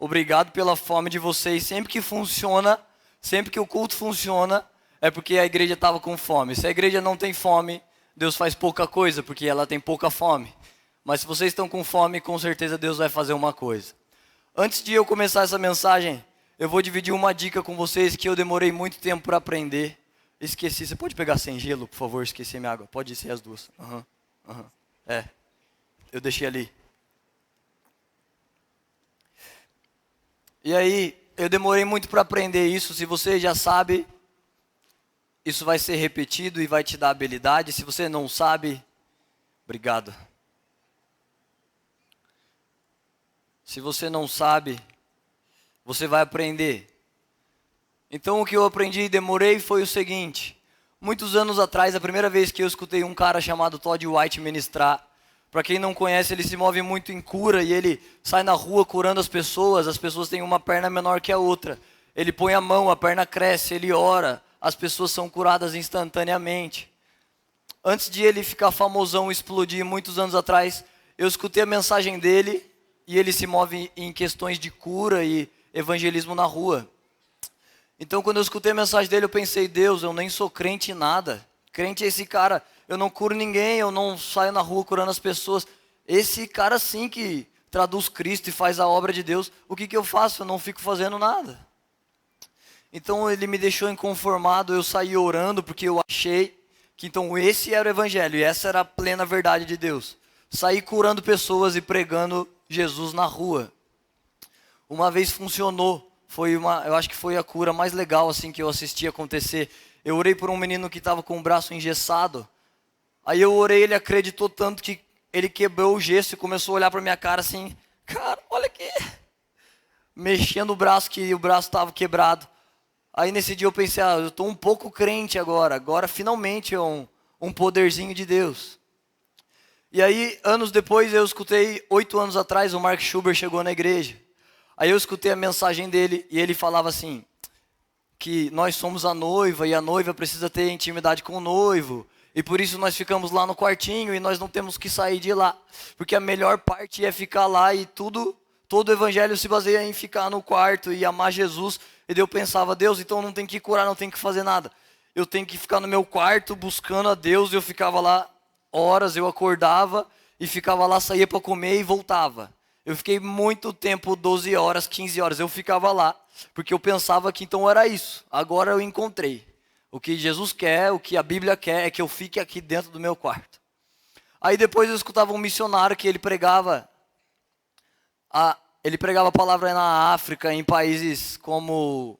Obrigado pela fome de vocês. Sempre que funciona, sempre que o culto funciona, é porque a igreja estava com fome. Se a igreja não tem fome, Deus faz pouca coisa, porque ela tem pouca fome. Mas se vocês estão com fome, com certeza Deus vai fazer uma coisa. Antes de eu começar essa mensagem, eu vou dividir uma dica com vocês que eu demorei muito tempo para aprender. Esqueci. Você pode pegar sem gelo, por favor? Esqueci minha água. Pode ser as duas. É, eu deixei ali. E aí, eu demorei muito para aprender isso. Se você já sabe, isso vai ser repetido e vai te dar habilidade. Se você não sabe, obrigado. Se você não sabe, você vai aprender. Então o que eu aprendi e demorei foi o seguinte. Muitos anos atrás, a primeira vez que eu escutei um cara chamado Todd White ministrar, para quem não conhece, ele se move muito em cura e ele sai na rua curando as pessoas têm uma perna menor que a outra. Ele põe a mão, a perna cresce, ele ora, as pessoas são curadas instantaneamente. Antes de ele ficar famosão, explodir muitos anos atrás, eu escutei a mensagem dele e ele se move em questões de cura e evangelismo na rua. Então quando eu escutei a mensagem dele, eu pensei, Deus, eu nem sou crente em nada. Crente é esse cara, eu não curo ninguém, eu não saio na rua curando as pessoas. Esse cara sim que traduz Cristo e faz a obra de Deus, o que eu faço? Eu não fico fazendo nada. Então ele me deixou inconformado, eu saí orando porque eu achei que então esse era o evangelho e essa era a plena verdade de Deus. Saí curando pessoas e pregando Jesus na rua. Uma vez funcionou, eu acho que foi a cura mais legal assim que eu assisti acontecer. Eu orei por um menino que estava com o braço engessado. Aí eu orei, ele acreditou tanto que ele quebrou o gesso e começou a olhar para minha cara assim, cara, olha aqui, mexendo o braço que o braço estava quebrado. Aí nesse dia eu pensei, eu estou um pouco crente agora finalmente é um poderzinho de Deus. E aí, anos depois, eu escutei, 8 anos atrás, o Mark Schubert chegou na igreja. Aí eu escutei a mensagem dele e ele falava assim, que nós somos a noiva e a noiva precisa ter intimidade com o noivo. E por isso nós ficamos lá no quartinho e nós não temos que sair de lá. Porque a melhor parte é ficar lá e todo o evangelho se baseia em ficar no quarto e amar Jesus. E daí eu pensava, Deus, então não tem que curar, não tem que fazer nada. Eu tenho que ficar no meu quarto buscando a Deus. Eu ficava lá horas, eu acordava e ficava lá, saía para comer e voltava. Eu fiquei muito tempo, 12 horas, 15 horas, eu ficava lá, porque eu pensava que então era isso. Agora eu encontrei. O que Jesus quer, o que a Bíblia quer é que eu fique aqui dentro do meu quarto. Aí depois eu escutava um missionário que ele pregava a palavra na África, em países como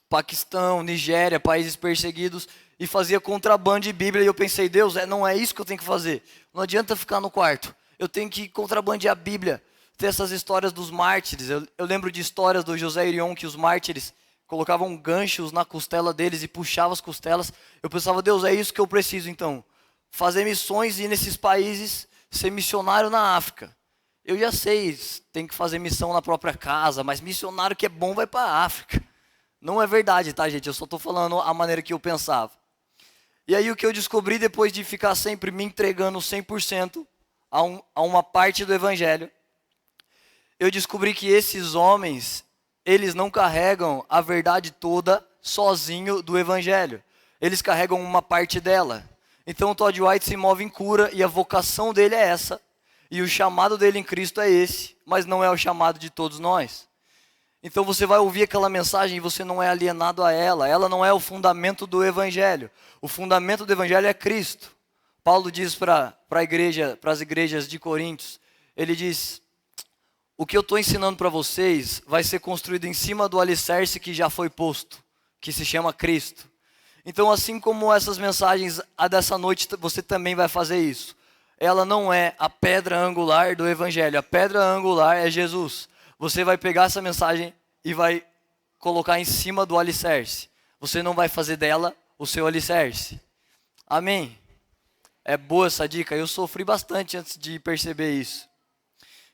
Paquistão, Nigéria, países perseguidos, e fazia contrabando de Bíblia, e eu pensei, Deus, não é isso que eu tenho que fazer. Não adianta ficar no quarto, eu tenho que contrabandear a Bíblia. Ter essas histórias dos mártires, eu lembro de histórias do José Irion, que os mártires colocavam ganchos na costela deles e puxavam as costelas. Eu pensava, Deus, é isso que eu preciso então, fazer missões e ir nesses países, ser missionário na África. Eu já sei, tem que fazer missão na própria casa, mas missionário que é bom vai para a África. Não é verdade, tá, gente? Eu só estou falando a maneira que eu pensava. E aí o que eu descobri depois de ficar sempre me entregando 100% a uma parte do evangelho, eu descobri que esses homens, eles não carregam a verdade toda sozinho do evangelho. Eles carregam uma parte dela. Então o Todd White se move em cura e a vocação dele é essa. E o chamado dele em Cristo é esse, mas não é o chamado de todos nós. Então você vai ouvir aquela mensagem e você não é alienado a ela. Ela não é o fundamento do evangelho. O fundamento do evangelho é Cristo. Paulo diz para as igrejas de Coríntios, ele diz, o que eu estou ensinando para vocês vai ser construído em cima do alicerce que já foi posto, que se chama Cristo. Então assim como essas mensagens, a dessa noite você também vai fazer isso. Ela não é a pedra angular do evangelho, a pedra angular é Jesus. Você vai pegar essa mensagem e vai colocar em cima do alicerce. Você não vai fazer dela o seu alicerce. Amém? É boa essa dica, eu sofri bastante antes de perceber isso.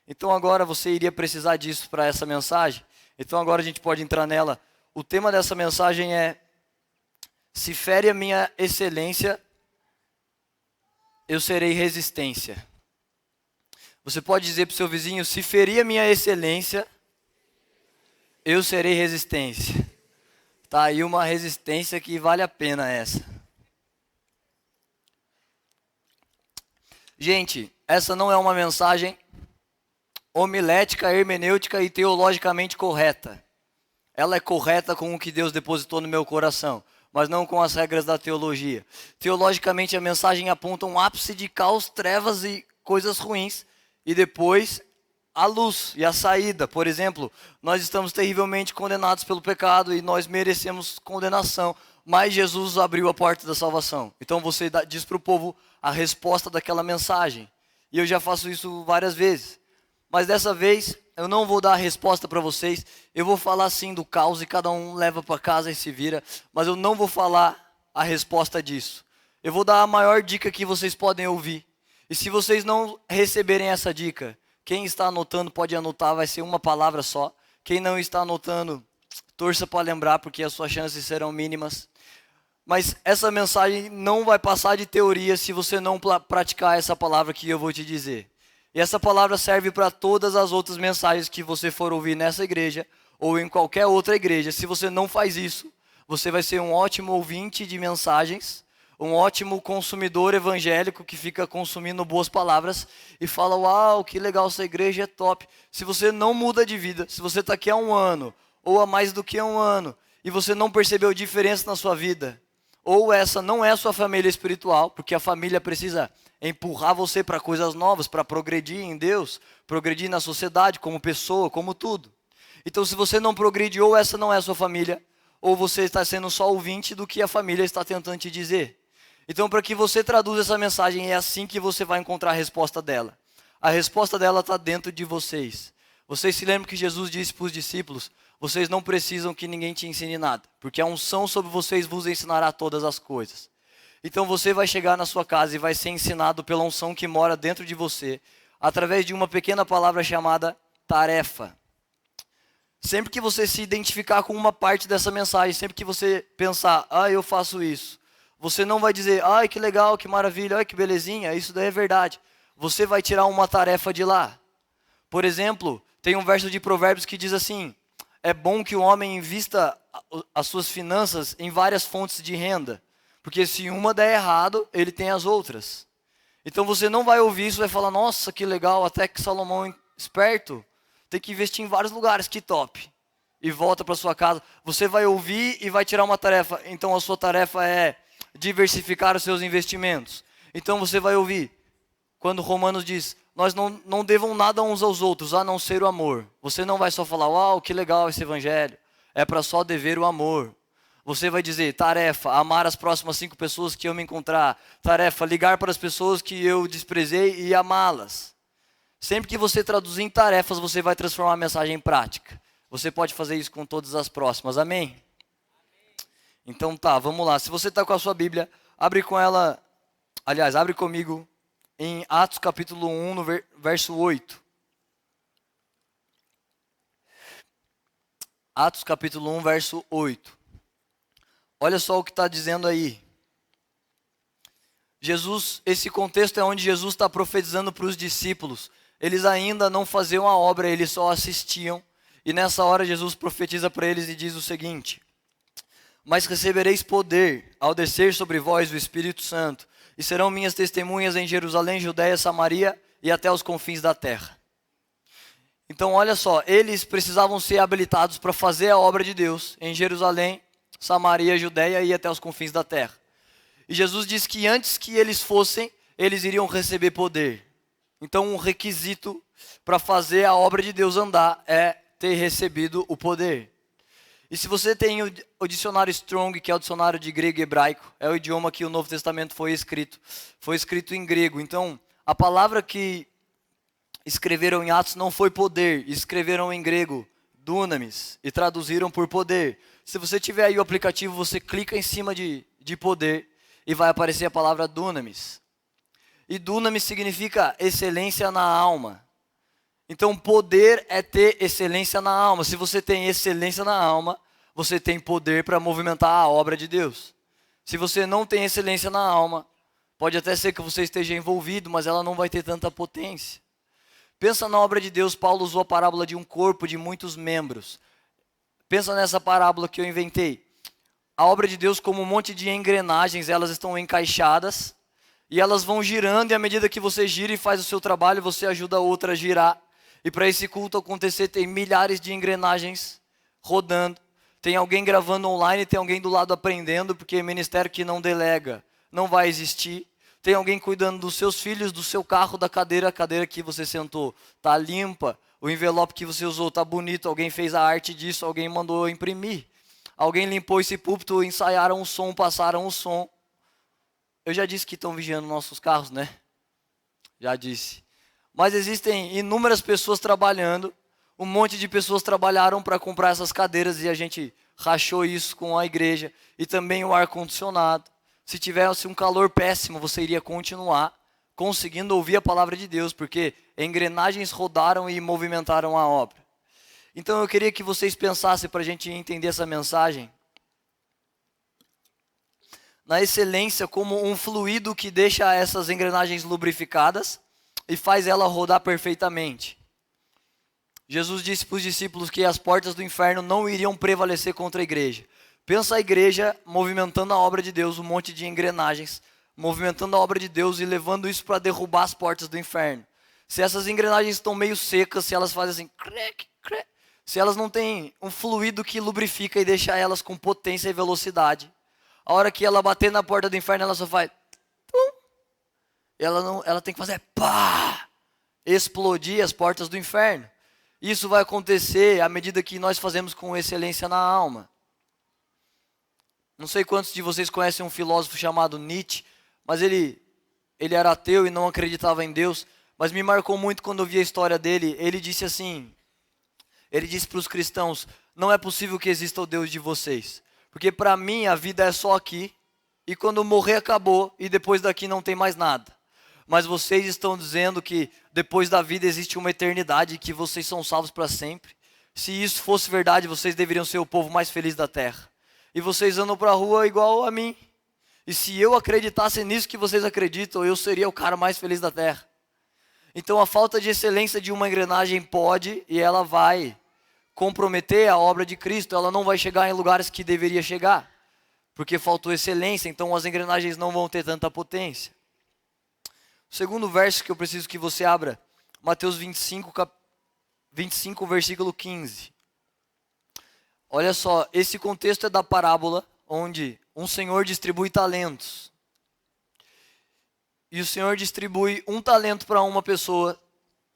Então agora você iria precisar disso para essa mensagem. Então agora a gente pode entrar nela. O tema dessa mensagem é: se fere a minha excelência, eu serei resistência. Você pode dizer para o seu vizinho: se ferir a minha excelência, Eu serei resistência. Tá aí uma resistência que vale a pena essa. Gente, essa não é uma mensagem homilética, hermenêutica e teologicamente correta. Ela é correta com o que Deus depositou no meu coração, mas não com as regras da teologia. Teologicamente, a mensagem aponta um ápice de caos, trevas e coisas ruins, e depois a luz e a saída. Por exemplo, nós estamos terrivelmente condenados pelo pecado e nós merecemos condenação, mas Jesus abriu a porta da salvação. Então você diz para o povo a resposta daquela mensagem. E eu já faço isso várias vezes. Mas dessa vez eu não vou dar a resposta para vocês. Eu vou falar sim do caos e cada um leva para casa e se vira. Mas eu não vou falar a resposta disso. Eu vou dar a maior dica que vocês podem ouvir. E se vocês não receberem essa dica, quem está anotando pode anotar, vai ser uma palavra só. Quem não está anotando, torça para lembrar, porque as suas chances serão mínimas. Mas essa mensagem não vai passar de teoria se você não praticar essa palavra que eu vou te dizer. E essa palavra serve para todas as outras mensagens que você for ouvir nessa igreja ou em qualquer outra igreja. Se você não faz isso, você vai ser um ótimo ouvinte de mensagens, um ótimo consumidor evangélico que fica consumindo boas palavras e fala, uau, que legal, essa igreja é top. Se você não muda de vida, se você está aqui há um ano ou há mais do que um ano e você não percebeu diferença na sua vida, ou essa não é a sua família espiritual, porque a família precisa empurrar você para coisas novas, para progredir em Deus, progredir na sociedade, como pessoa, como tudo. Então, se você não progride, ou essa não é a sua família, ou você está sendo só ouvinte do que a família está tentando te dizer. Então, para que você traduza essa mensagem, é assim que você vai encontrar a resposta dela. A resposta dela está dentro de vocês. Vocês se lembram que Jesus disse para os discípulos, vocês não precisam que ninguém te ensine nada, porque a unção sobre vocês vos ensinará todas as coisas. Então você vai chegar na sua casa e vai ser ensinado pela unção que mora dentro de você, através de uma pequena palavra chamada tarefa. Sempre que você se identificar com uma parte dessa mensagem, sempre que você pensar, eu faço isso, você não vai dizer, que legal, que maravilha, que belezinha, isso daí é verdade. Você vai tirar uma tarefa de lá. Por exemplo, tem um verso de Provérbios que diz assim, é bom que o homem invista as suas finanças em várias fontes de renda, porque se uma der errado, ele tem as outras. Então você não vai ouvir isso e vai falar, nossa, que legal, até que Salomão, esperto, tem que investir em vários lugares, que top. E volta para sua casa. Você vai ouvir e vai tirar uma tarefa. Então a sua tarefa é diversificar os seus investimentos. Então você vai ouvir, quando Romanos diz, nós não devam nada uns aos outros, a não ser o amor. Você não vai só falar, uau, que legal esse evangelho. É para só dever o amor. Você vai dizer, tarefa, amar as próximas 5 pessoas que eu me encontrar. Tarefa, ligar para as pessoas que eu desprezei e amá-las. Sempre que você traduzir em tarefas, você vai transformar a mensagem em prática. Você pode fazer isso com todas as próximas, amém? Então tá, vamos lá. Se você está com a sua Bíblia, abre com ela, aliás, abre comigo em Atos capítulo 1, no verso 8. Atos capítulo 1, verso 8. Olha só o que está dizendo aí. Jesus, esse contexto é onde Jesus está profetizando para os discípulos. Eles ainda não faziam a obra, eles só assistiam. E nessa hora Jesus profetiza para eles e diz o seguinte: mas recebereis poder ao descer sobre vós o Espírito Santo, e serão minhas testemunhas em Jerusalém, Judeia, Samaria e até os confins da terra. Então olha só, eles precisavam ser habilitados para fazer a obra de Deus em Jerusalém, Samaria, Judeia e até os confins da terra. E Jesus disse que antes que eles fossem, eles iriam receber poder. Então um requisito para fazer a obra de Deus andar é ter recebido o poder. E se você tem o dicionário Strong, que é o dicionário de grego e hebraico, é o idioma que o Novo Testamento foi escrito em grego. Então a palavra que escreveram em Atos não foi poder, escreveram em grego dunamis e traduziram por poder. Se você tiver aí o aplicativo, você clica em cima de poder e vai aparecer a palavra dunamis. E dunamis significa excelência na alma. Então poder é ter excelência na alma. Se você tem excelência na alma, você tem poder para movimentar a obra de Deus. Se você não tem excelência na alma, pode até ser que você esteja envolvido, mas ela não vai ter tanta potência. Pensa na obra de Deus, Paulo usou a parábola de um corpo de muitos membros. Pensa nessa parábola que eu inventei. A obra de Deus, como um monte de engrenagens, elas estão encaixadas e elas vão girando, e à medida que você gira e faz o seu trabalho, você ajuda a outra a girar. E para esse culto acontecer, tem milhares de engrenagens rodando. Tem alguém gravando online, tem alguém do lado aprendendo, porque ministério que não delega não vai existir. Tem alguém cuidando dos seus filhos, do seu carro, da cadeira, a cadeira que você sentou está limpa, o envelope que você usou está bonito, alguém fez a arte disso, alguém mandou imprimir. Alguém limpou esse púlpito, ensaiaram o som, passaram o som. Eu já disse que estão vigiando nossos carros, né? Já disse. Mas existem inúmeras pessoas trabalhando. Um monte de pessoas trabalharam para comprar essas cadeiras e a gente rachou isso com a igreja. E também o ar-condicionado. Se tivesse um calor péssimo, você iria continuar conseguindo ouvir a palavra de Deus, porque engrenagens rodaram e movimentaram a obra. Então eu queria que vocês pensassem, para a gente entender essa mensagem, na excelência como um fluido que deixa essas engrenagens lubrificadas e faz ela rodar perfeitamente. Jesus disse para os discípulos que as portas do inferno não iriam prevalecer contra a igreja. Pensa a igreja movimentando a obra de Deus, um monte de engrenagens, movimentando a obra de Deus e levando isso para derrubar as portas do inferno. Se essas engrenagens estão meio secas, se elas fazem assim, crack, crack, se elas não têm um fluido que lubrifica e deixa elas com potência e velocidade, a hora que ela bater na porta do inferno, ela só faz pum, ela tem que fazer pá, explodir as portas do inferno. Isso vai acontecer à medida que nós fazemos com excelência na alma. Não sei quantos de vocês conhecem um filósofo chamado Nietzsche, mas ele era ateu e não acreditava em Deus, mas me marcou muito quando eu vi a história dele. Ele disse assim, ele disse para os cristãos: não é possível que exista o Deus de vocês, porque para mim a vida é só aqui, e quando eu morrer acabou, e depois daqui não tem mais nada. Mas vocês estão dizendo que depois da vida existe uma eternidade, que vocês são salvos para sempre. Se isso fosse verdade, vocês deveriam ser o povo mais feliz da terra. E vocês andam para a rua igual a mim. E se eu acreditasse nisso que vocês acreditam, eu seria o cara mais feliz da terra. Então a falta de excelência de uma engrenagem pode, e ela vai comprometer a obra de Cristo. Ela não vai chegar em lugares que deveria chegar, porque faltou excelência, então as engrenagens não vão ter tanta potência. O segundo verso que eu preciso que você abra, Mateus 25, versículo 15. Olha só, esse contexto é da parábola onde um senhor distribui talentos. E o senhor distribui 1 talento para uma pessoa,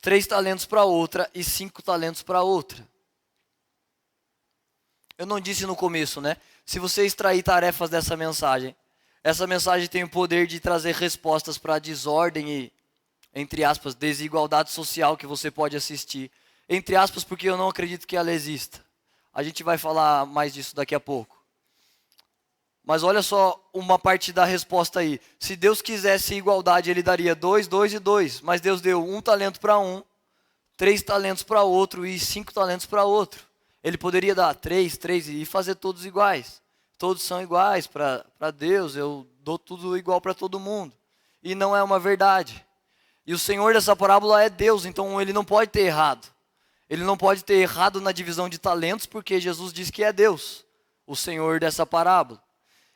3 talentos para outra e 5 talentos para outra. Eu não disse no começo, né? Se você extrair tarefas dessa mensagem, essa mensagem tem o poder de trazer respostas para a desordem e, entre aspas, desigualdade social que você pode assistir. Entre aspas, porque eu não acredito que ela exista. A gente vai falar mais disso daqui a pouco. Mas olha só uma parte da resposta aí. Se Deus quisesse igualdade, Ele daria 2, 2 e 2. Mas Deus deu 1 talento para um, 3 talentos para outro e 5 talentos para outro. Ele poderia dar 3, 3 e fazer todos iguais. Todos são iguais para Deus, eu dou tudo igual para todo mundo. E não é uma verdade. E o Senhor dessa parábola é Deus, então Ele não pode ter errado. Ele não pode ter errado na divisão de talentos, porque Jesus diz que é Deus, o Senhor dessa parábola.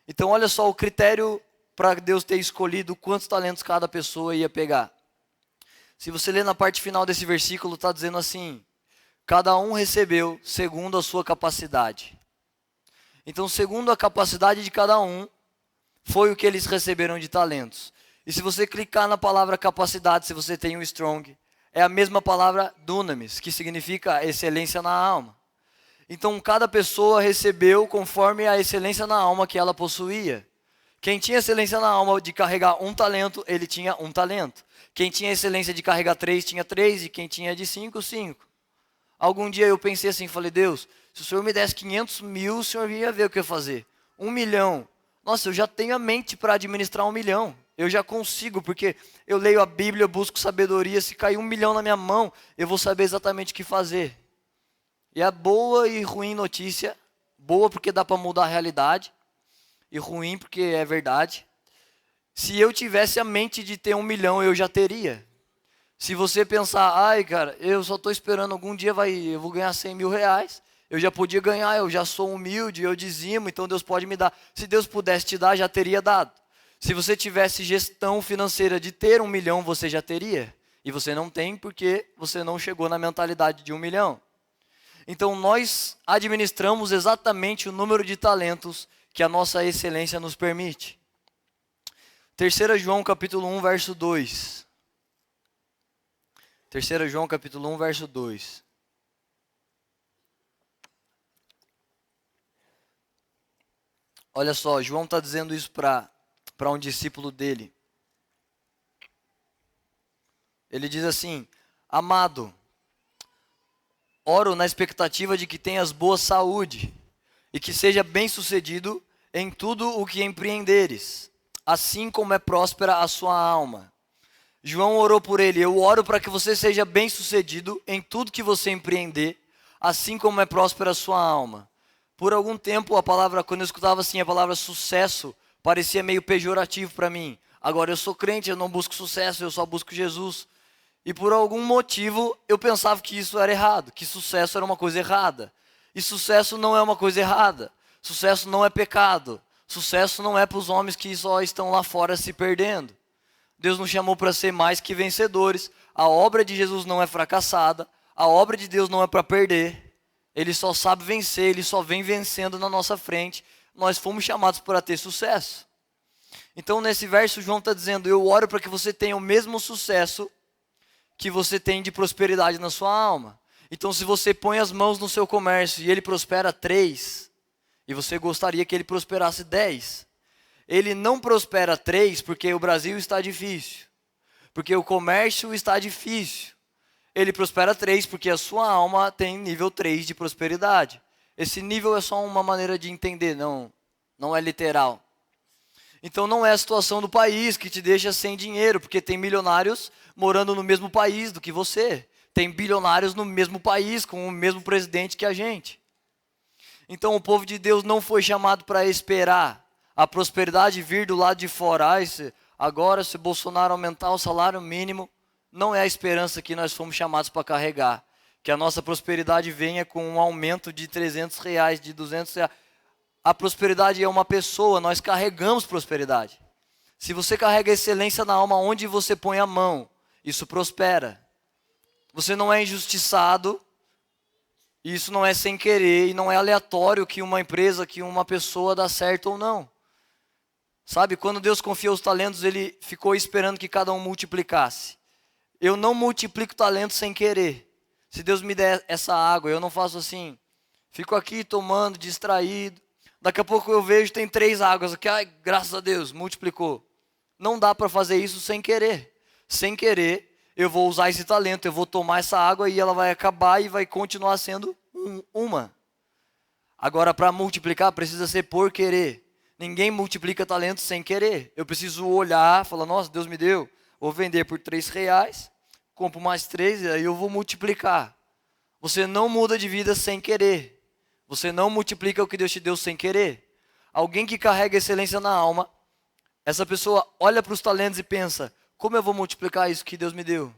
Então olha só o critério para Deus ter escolhido quantos talentos cada pessoa ia pegar. Se você ler na parte final desse versículo, está dizendo assim: cada um recebeu segundo a sua capacidade. Então, segundo a capacidade de cada um, foi o que eles receberam de talentos. E se você clicar na palavra capacidade, se você tem um strong, é a mesma palavra dunamis, que significa excelência na alma. Então, cada pessoa recebeu conforme a excelência na alma que ela possuía. Quem tinha excelência na alma de carregar 1 talento, ele tinha 1 talento. Quem tinha excelência de carregar 3, tinha 3. E quem tinha de 5, 5. Algum dia eu pensei assim, falei: Deus, se o Senhor me desse 500 mil, o Senhor ia ver o que eu ia fazer. 1 milhão. Nossa, eu já tenho a mente para administrar 1 milhão. Eu já consigo, porque eu leio a Bíblia, eu busco sabedoria. Se cair 1 milhão na minha mão, eu vou saber exatamente o que fazer. E a boa e ruim notícia: boa porque dá para mudar a realidade, e ruim porque é verdade. Se eu tivesse a mente de ter 1 milhão, eu já teria. Se você pensar: ai cara, eu só estou esperando algum dia eu vou ganhar 100 mil reais, Eu já podia ganhar, eu já sou humilde, eu dizimo, então Deus pode me dar. Se Deus pudesse te dar, já teria dado. Se você tivesse gestão financeira de ter 1 milhão, você já teria. E você não tem porque você não chegou na mentalidade de 1 milhão. Então nós administramos exatamente o número de talentos que a nossa excelência nos permite. 3 João capítulo 1, verso 2. 3 João capítulo 1, verso 2. Olha só, João está dizendo isso para um discípulo dele. Ele diz assim: amado, oro na expectativa de que tenhas boa saúde e que seja bem-sucedido em tudo o que empreenderes, assim como é próspera a sua alma. João orou por ele: eu oro para que você seja bem-sucedido em tudo que você empreender, assim como é próspera a sua alma. Por algum tempo, quando eu escutava assim, a palavra sucesso parecia meio pejorativo para mim. Agora eu sou crente, eu não busco sucesso, eu só busco Jesus. E por algum motivo eu pensava que isso era errado, que sucesso era uma coisa errada. E sucesso não é uma coisa errada. Sucesso não é pecado. Sucesso não é para os homens que só estão lá fora se perdendo. Deus nos chamou para ser mais que vencedores. A obra de Jesus não é fracassada. A obra de Deus não é para perder. Ele só sabe vencer, ele só vem vencendo na nossa frente. Nós fomos chamados para ter sucesso. Então nesse verso João está dizendo: eu oro para que você tenha o mesmo sucesso que você tem de prosperidade na sua alma. Então se você põe as mãos no seu comércio e ele prospera 3, e você gostaria que ele prosperasse 10, ele não prospera 3 porque o Brasil está difícil, porque o comércio está difícil. Ele prospera 3 porque a sua alma tem nível 3 de prosperidade. Esse nível é só uma maneira de entender, não é literal. Então não é a situação do país que te deixa sem dinheiro, porque tem milionários morando no mesmo país do que você. Tem bilionários no mesmo país, com o mesmo presidente que a gente. Então o povo de Deus não foi chamado para esperar a prosperidade vir do lado de fora. Agora se Bolsonaro aumentar o salário mínimo, não é a esperança que nós fomos chamados para carregar. Que a nossa prosperidade venha com um aumento de R$300, de R$200. A prosperidade é uma pessoa, nós carregamos prosperidade. Se você carrega excelência na alma, onde você põe a mão, isso prospera. Você não é injustiçado, isso não é sem querer, e não é aleatório que uma empresa, que uma pessoa dá certo ou não. Sabe, quando Deus confiou os talentos, Ele ficou esperando que cada um multiplicasse. Eu não multiplico talento sem querer. Se Deus me der essa água, eu não faço assim. Fico aqui tomando, distraído. Daqui a pouco eu vejo, tem 3 águas aqui. Ai, graças a Deus, multiplicou. Não dá para fazer isso sem querer. Sem querer, eu vou usar esse talento, eu vou tomar essa água e ela vai acabar e vai continuar sendo uma. Agora, para multiplicar, precisa ser por querer. Ninguém multiplica talento sem querer. Eu preciso olhar, falar: nossa, Deus me deu. Vou vender por R$3, compro mais 3 e aí eu vou multiplicar. Você não muda de vida sem querer. Você não multiplica o que Deus te deu sem querer. Alguém que carrega excelência na alma, essa pessoa olha para os talentos e pensa: como eu vou multiplicar isso que Deus me deu?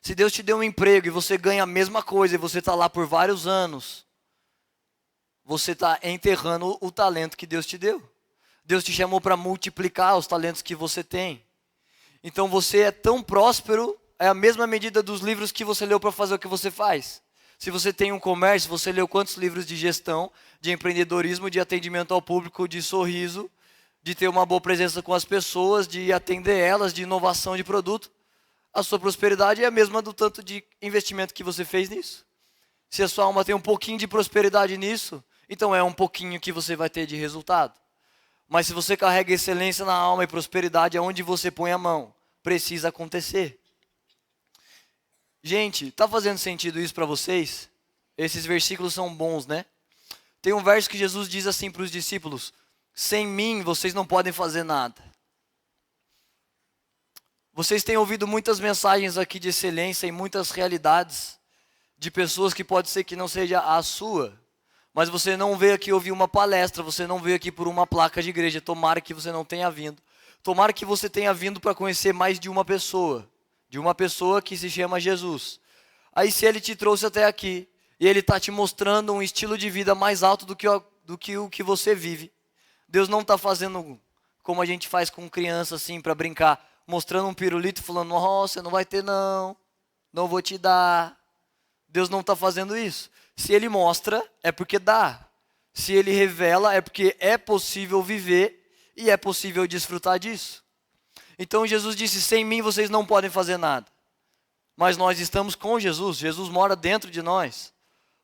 Se Deus te deu um emprego e você ganha a mesma coisa e você está lá por vários anos, você está enterrando o talento que Deus te deu. Deus te chamou para multiplicar os talentos que você tem. Então você é tão próspero, é a mesma medida dos livros que você leu para fazer o que você faz. Se você tem um comércio, você leu quantos livros de gestão, de empreendedorismo, de atendimento ao público, de sorriso, de ter uma boa presença com as pessoas, de atender elas, de inovação de produto. A sua prosperidade é a mesma do tanto de investimento que você fez nisso. Se a sua alma tem um pouquinho de prosperidade nisso, então é um pouquinho que você vai ter de resultado. Mas se você carrega excelência na alma e prosperidade, aonde você põe a mão, precisa acontecer. Gente, está fazendo sentido isso para vocês? Esses versículos são bons, né? Tem um verso que Jesus diz assim para os discípulos: sem mim vocês não podem fazer nada. Vocês têm ouvido muitas mensagens aqui de excelência e muitas realidades de pessoas que pode ser que não seja a sua. Mas você não veio aqui ouvir uma palestra, você não veio aqui por uma placa de igreja. Tomara que você não tenha vindo. Tomara que você tenha vindo para conhecer mais de uma pessoa que se chama Jesus. Aí se Ele te trouxe até aqui, E Ele está te mostrando um estilo de vida mais alto do que o que você vive. Deus não está fazendo como a gente faz com criança assim para brincar, mostrando um pirulito e falando, nossa, não vai ter não, não vou te dar. Deus não está fazendo isso. Se Ele mostra, é porque dá. Se Ele revela, é porque é possível viver e é possível desfrutar disso. Então Jesus disse, sem mim vocês não podem fazer nada. Mas nós estamos com Jesus, Jesus mora dentro de nós.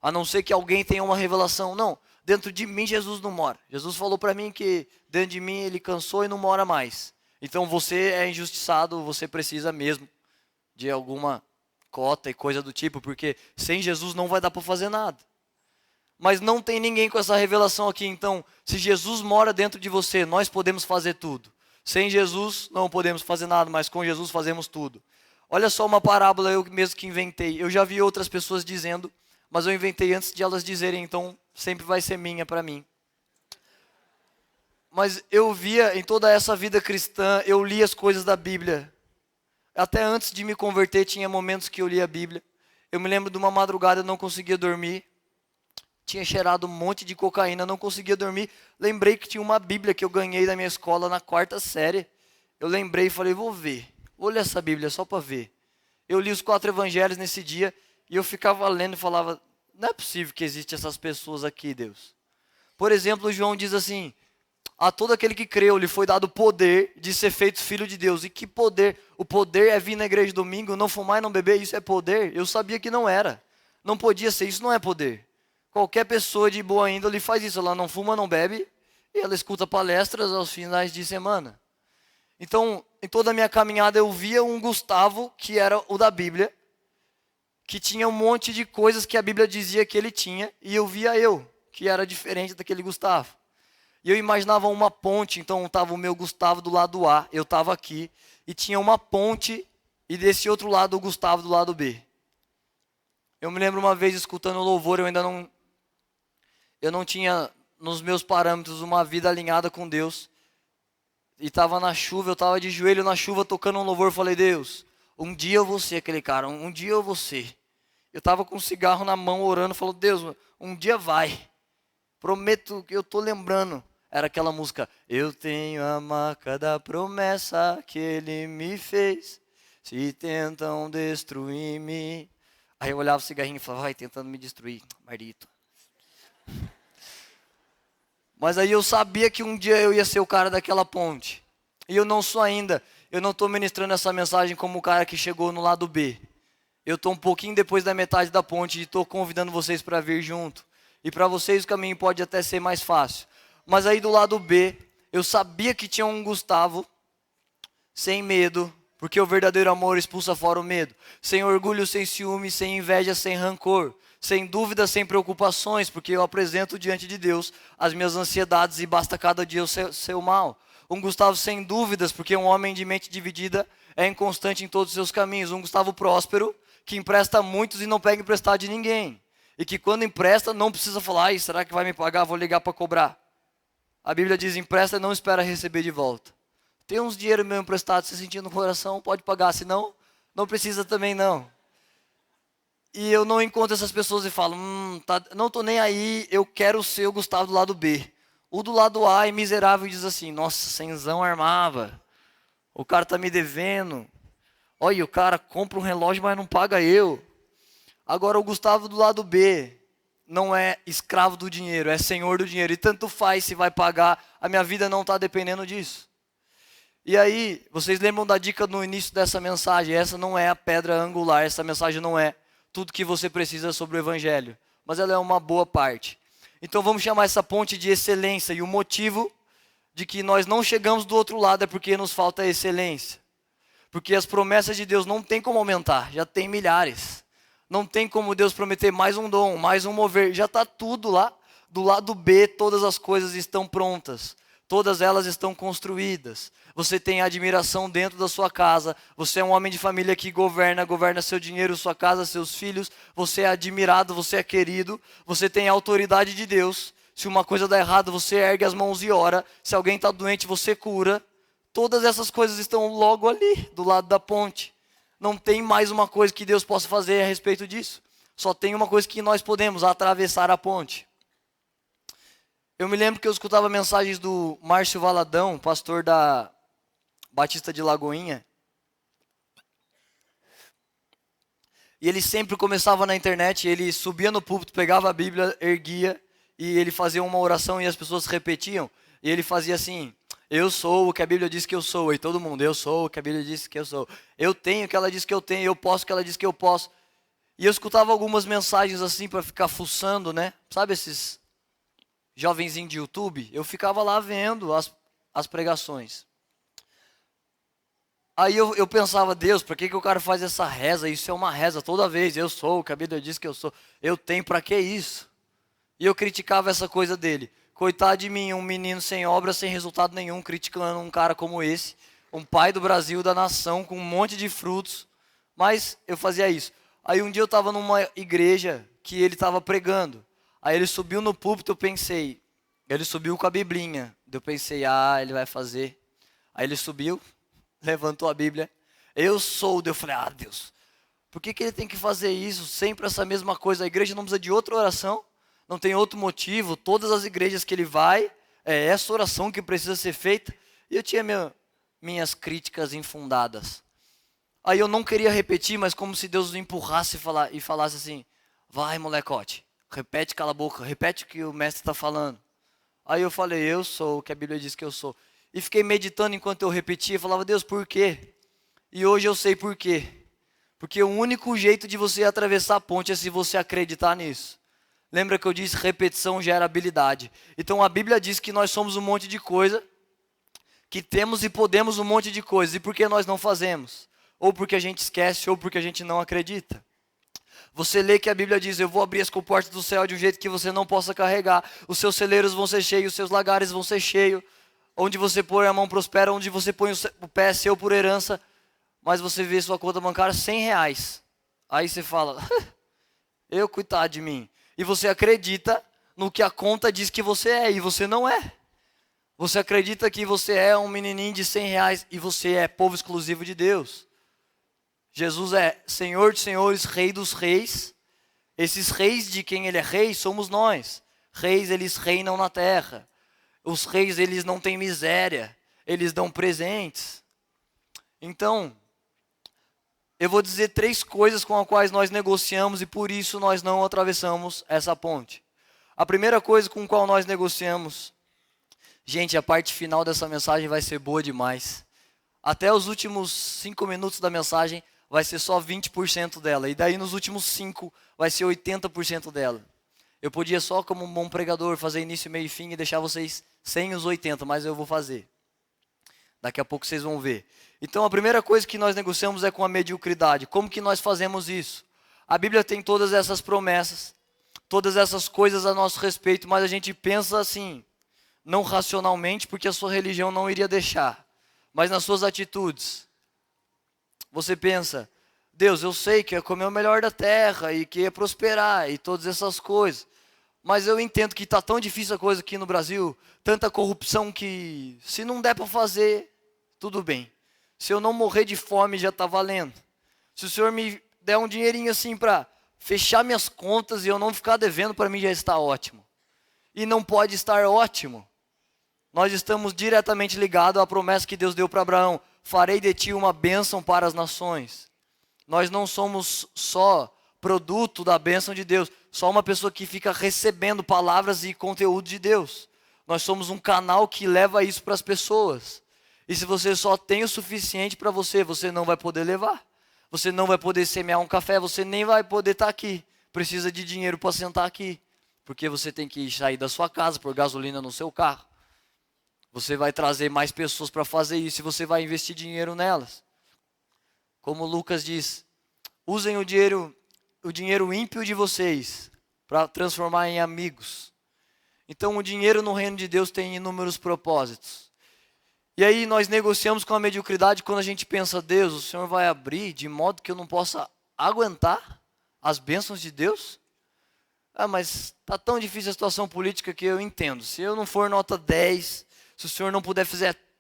A não ser que alguém tenha uma revelação. Não, dentro de mim Jesus não mora. Jesus falou para mim que dentro de mim Ele cansou e não mora mais. Então você é injustiçado, você precisa mesmo de alguma cota e coisa do tipo, porque sem Jesus não vai dar para fazer nada. Mas não tem ninguém com essa revelação aqui, então se Jesus mora dentro de você, nós podemos fazer tudo. Sem Jesus não podemos fazer nada, mas com Jesus fazemos tudo. Olha só uma parábola eu mesmo que inventei. Eu já vi outras pessoas dizendo, mas eu inventei antes de elas dizerem, então sempre vai ser minha para mim. Mas eu via em toda essa vida cristã, eu li as coisas da Bíblia. Até antes de me converter, tinha momentos que eu lia a Bíblia. Eu me lembro de uma madrugada, eu não conseguia dormir. Tinha cheirado um monte de cocaína, não conseguia dormir. Lembrei que tinha uma Bíblia que eu ganhei da minha escola na 4ª série. Eu lembrei e falei, vou ver. Vou ler essa Bíblia só para ver. Eu li os 4 evangelhos nesse dia e eu ficava lendo e falava, não é possível que existem essas pessoas aqui, Deus. Por exemplo, João diz assim, a todo aquele que creu, lhe foi dado o poder de ser feito filho de Deus. E que poder? O poder é vir na igreja domingo, não fumar e não beber, isso é poder? Eu sabia que não era. Não podia ser, isso não é poder. Qualquer pessoa de boa índole faz isso, ela não fuma, não bebe, e ela escuta palestras aos finais de semana. Então, em toda a minha caminhada eu via um Gustavo, que era o da Bíblia, que tinha um monte de coisas que a Bíblia dizia que ele tinha, e eu via eu, que era diferente daquele Gustavo. E eu imaginava uma ponte, então estava o meu Gustavo do lado A, eu estava aqui, e tinha uma ponte, e desse outro lado o Gustavo do lado B. Eu me lembro uma vez escutando louvor, eu não tinha nos meus parâmetros uma vida alinhada com Deus. E estava na chuva, eu estava de joelho na chuva tocando um louvor, falei, Deus, um dia eu vou ser aquele cara, um dia eu vou ser. Eu estava com um cigarro na mão orando, falou, Deus, um dia vai. Prometo que eu estou lembrando. Era aquela música, eu tenho a marca da promessa que Ele me fez, se tentam destruir-me. Aí eu olhava o cigarrinho e falava, vai, tentando me destruir, maldito. Mas aí eu sabia que um dia eu ia ser o cara daquela ponte. E eu não sou ainda. Eu não estou ministrando essa mensagem como o cara que chegou no lado B. Eu estou um pouquinho depois da metade da ponte e estou convidando vocês para vir junto. E para vocês o caminho pode até ser mais fácil. Mas aí do lado B, eu sabia que tinha um Gustavo, sem medo, porque o verdadeiro amor expulsa fora o medo. Sem orgulho, sem ciúme, sem inveja, sem rancor. Sem dúvida, sem preocupações, porque eu apresento diante de Deus as minhas ansiedades e basta cada dia o seu mal. Um Gustavo sem dúvidas, porque um homem de mente dividida é inconstante em todos os seus caminhos. Um Gustavo próspero, que empresta muitos e não pega emprestado de ninguém. E que quando empresta, não precisa falar, será que vai me pagar? Vou ligar para cobrar. A Bíblia diz, empresta e não espera receber de volta. Tem uns dinheiro meu emprestado, se sentindo no coração, pode pagar, senão não precisa também não. E eu não encontro essas pessoas e falo, não estou nem aí, eu quero ser o Gustavo do lado B. O do lado A é miserável e diz assim, nossa, cenzão armava, o cara está me devendo. Olha, o cara compra um relógio, mas não paga eu. Agora o Gustavo do lado B não é escravo do dinheiro, é senhor do dinheiro. E tanto faz se vai pagar, a minha vida não está dependendo disso. E aí, vocês lembram da dica no início dessa mensagem? Essa não é a pedra angular, essa mensagem não é tudo que você precisa sobre o Evangelho, mas ela é uma boa parte. Então vamos chamar essa ponte de excelência, e o motivo de que nós não chegamos do outro lado é porque nos falta excelência. Porque as promessas de Deus não tem como aumentar, já tem milhares. Não tem como Deus prometer mais um dom, mais um mover, já está tudo lá. Do lado B, todas as coisas estão prontas. Todas elas estão construídas. Você tem admiração dentro da sua casa. Você é um homem de família que governa seu dinheiro, sua casa, seus filhos. Você é admirado, você é querido. Você tem a autoridade de Deus. Se uma coisa dá errado, você ergue as mãos e ora. Se alguém está doente, você cura. Todas essas coisas estão logo ali, do lado da ponte. Não tem mais uma coisa que Deus possa fazer a respeito disso. Só tem uma coisa que nós podemos, atravessar a ponte. Eu me lembro que eu escutava mensagens do Márcio Valadão, pastor da Batista de Lagoinha. E ele sempre começava na internet, ele subia no púlpito, pegava a Bíblia, erguia, e ele fazia uma oração e as pessoas repetiam. E ele fazia assim: eu sou o que a Bíblia diz que eu sou. E todo mundo: eu sou o que a Bíblia diz que eu sou. Eu tenho o que ela diz que eu tenho, eu posso o que ela diz que eu posso. E eu escutava algumas mensagens assim para ficar fuçando, né? Sabe esses jovenzinhos de YouTube? Eu ficava lá vendo as pregações. Aí eu pensava: Deus, para que o cara faz essa reza? Isso é uma reza toda vez. Eu sou o que a Bíblia diz que eu sou. Eu tenho, para que isso? E eu criticava essa coisa dele. Coitado de mim, um menino sem obra, sem resultado nenhum, criticando um cara como esse. Um pai do Brasil, da nação, com um monte de frutos. Mas eu fazia isso. Aí um dia eu estava numa igreja que ele estava pregando. Aí ele subiu no púlpito, eu pensei. Ele subiu com a biblinha. Eu pensei: ele vai fazer. Aí ele subiu, levantou a Bíblia. Eu sou. Eu falei: Deus, por que ele tem que fazer isso? Sempre essa mesma coisa. A igreja não precisa de outra oração. Não tem outro motivo. Todas as igrejas que ele vai, é essa oração que precisa ser feita. E eu tinha minhas críticas infundadas. Aí eu não queria repetir, mas como se Deus me empurrasse e falasse assim: vai, molecote, repete, cala a boca, repete o que o mestre está falando. Aí eu falei: eu sou o que a Bíblia diz que eu sou. E fiquei meditando enquanto eu repetia, falava: Deus, por quê? E hoje eu sei por quê. Porque o único jeito de você atravessar a ponte é se você acreditar nisso. Lembra que eu disse: repetição gera habilidade. Então a Bíblia diz que nós somos um monte de coisa, que temos e podemos um monte de coisas. E por que nós não fazemos? Ou porque a gente esquece, ou porque a gente não acredita. Você lê que a Bíblia diz: eu vou abrir as comportas do céu de um jeito que você não possa carregar. Os seus celeiros vão ser cheios, os seus lagares vão ser cheios. Onde você põe a mão prospera, onde você põe o pé é seu por herança. Mas você vê sua conta bancária R$100. Aí você fala: eu, coitado de mim. E você acredita no que a conta diz que você é, e você não é. Você acredita que você é um menininho de R$100 e você é povo exclusivo de Deus. Jesus é Senhor de senhores, Rei dos reis. Esses reis de quem ele é rei somos nós. Reis, eles reinam na terra. Os reis, eles não têm miséria. Eles dão presentes. Então, eu vou dizer 3 coisas com as quais nós negociamos e por isso nós não atravessamos essa ponte. A primeira coisa com a qual nós negociamos, gente, a parte final dessa mensagem vai ser boa demais. Até os últimos 5 minutos da mensagem vai ser só 20% dela. E daí nos últimos 5 vai ser 80% dela. Eu podia só, como um bom pregador, fazer início, meio e fim e deixar vocês sem os 80, mas eu vou fazer. Daqui a pouco vocês vão ver. Então a primeira coisa que nós negociamos é com a mediocridade. Como que nós fazemos isso? A Bíblia tem todas essas promessas, todas essas coisas a nosso respeito, mas a gente pensa assim, não racionalmente, porque a sua religião não iria deixar, mas nas suas atitudes. Você pensa: Deus, eu sei que é comer o melhor da terra e que é prosperar e todas essas coisas. Mas eu entendo que está tão difícil a coisa aqui no Brasil, tanta corrupção que se não der para fazer, tudo bem. Se eu não morrer de fome já está valendo. Se o Senhor me der um dinheirinho assim para fechar minhas contas e eu não ficar devendo, para mim já está ótimo. E não pode estar ótimo. Nós estamos diretamente ligados à promessa que Deus deu para Abraão: farei de ti uma bênção para as nações. Nós não somos só produto da bênção de Deus, só uma pessoa que fica recebendo palavras e conteúdo de Deus. Nós somos um canal que leva isso para as pessoas. E se você só tem o suficiente para você, você não vai poder levar. Você não vai poder semear um café, você nem vai poder estar aqui. Precisa de dinheiro para sentar aqui, porque você tem que sair da sua casa, pôr gasolina no seu carro. Você vai trazer mais pessoas para fazer isso e você vai investir dinheiro nelas. Como Lucas diz: usem o dinheiro ímpio de vocês para transformar em amigos. Então o dinheiro no reino de Deus tem inúmeros propósitos. E aí nós negociamos com a mediocridade quando a gente pensa: Deus, o Senhor vai abrir de modo que eu não possa aguentar as bênçãos de Deus? Mas está tão difícil a situação política que eu entendo. Se eu não for nota 10, se o Senhor não puder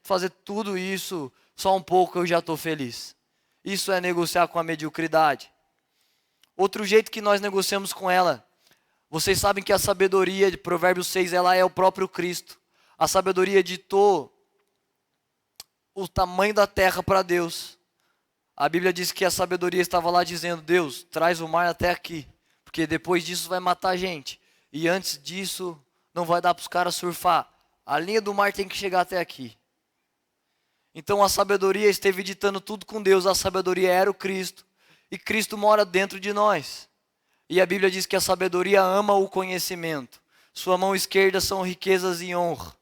fazer tudo isso, só um pouco, eu já estou feliz. Isso é negociar com a mediocridade. Outro jeito que nós negociamos com ela, vocês sabem que a sabedoria de Provérbios 6, ela é o próprio Cristo. A sabedoria ditou o tamanho da terra para Deus. A Bíblia diz que a sabedoria estava lá dizendo: Deus, traz o mar até aqui, porque depois disso vai matar a gente. E antes disso, não vai dar para os caras surfar. A linha do mar tem que chegar até aqui. Então a sabedoria esteve ditando tudo com Deus. A sabedoria era o Cristo. E Cristo mora dentro de nós. E a Bíblia diz que a sabedoria ama o conhecimento. Sua mão esquerda são riquezas e honra.